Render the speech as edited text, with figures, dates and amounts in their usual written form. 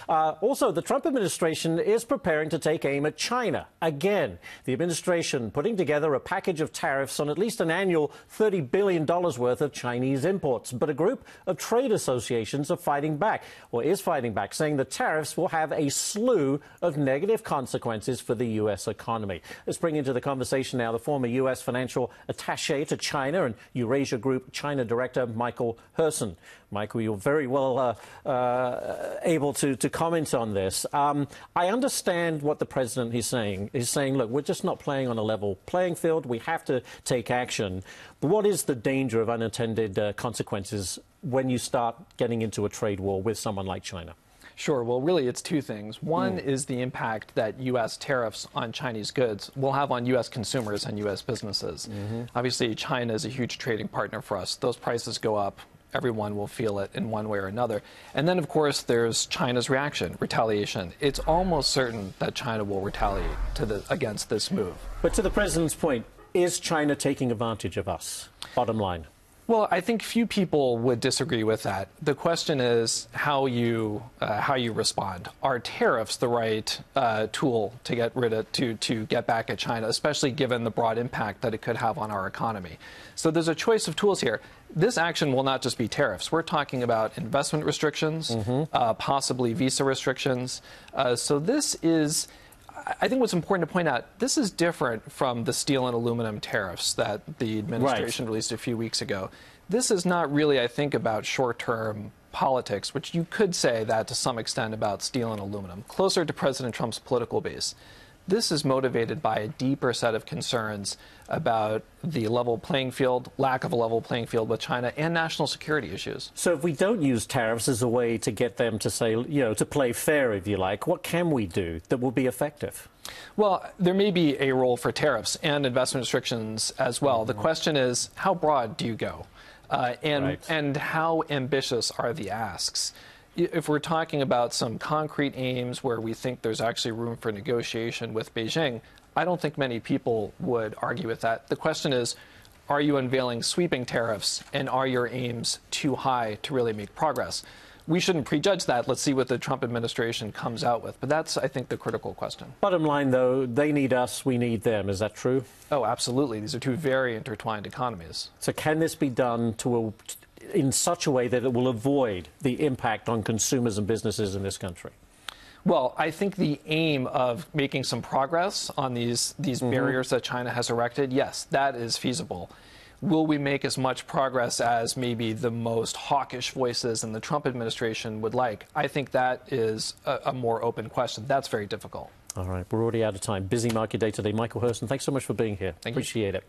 Also, the Trump administration is preparing to take aim at China. Again, the administration putting together a package of tariffs on at least an annual $30 billion worth of Chinese imports. But a group of trade associations are fighting back, or is fighting back, saying the tariffs will have a slew of negative consequences for the U.S. economy. Let's bring into the conversation now the former U.S. financial attaché to China and Eurasia Group China director, Michael Hirson. Michael, you're very well able to comment on this. I understand what the president is saying. He's saying, look, we're just not playing on a level playing field. We have to take action. But what is the danger of unintended consequences when you start getting into a trade war with someone like China? Sure. Well, really, it's two things. One is the impact that U.S. tariffs on Chinese goods will have on U.S. consumers and U.S. businesses. Obviously, China is a huge trading partner for us. Those prices go up. Everyone will feel it in one way or another. And then, of course, there's China's reaction, retaliation. It's almost certain that China will retaliate against this move. But to the president's point, is China taking advantage of us? Bottom line. Well, I think few people would disagree with that. The question is how you respond. Are tariffs the right tool to get rid of, to get back at China, especially given the broad impact that it could have on our economy? So there's a choice of tools here. This action will not just be tariffs. We're talking about investment restrictions, possibly visa restrictions. So this is, I think what's important to point out, this is different from the steel and aluminum tariffs that the administration released a few weeks ago. This is not really, I think, about short-term politics, which you could say that to some extent about steel and aluminum, closer to President Trump's political base. This is motivated by a deeper set of concerns about the level playing field, lack of a level playing field with China, and national security issues. So if we don't use tariffs as a way to get them to say, to play fair, if you like, what can we do that will be effective? Well, there may be a role for tariffs and investment restrictions as well. The question is, how broad do you go? And how ambitious are the asks? If we're talking about some concrete aims where we think there's actually room for negotiation with Beijing, I don't think many people would argue with that. The question is, are you unveiling sweeping tariffs, and are your aims too high to really make progress? We shouldn't prejudge that. Let's see what the Trump administration comes out with. But that's, I think, the critical question. Bottom line, though, they need us, we need them. Is that true? Oh, absolutely. These are two very intertwined economies. So can this be done in such a way that it will avoid the impact on consumers and businesses in this country? Well, I think the aim of making some progress on these barriers that China has erected, yes, that is feasible. Will we make as much progress as maybe the most hawkish voices in the Trump administration would like? I think that is a more open question. That's very difficult. All right, we're already out of time. Busy market day today. Michael Hirson, thanks so much for being here. Thank you. Appreciate it.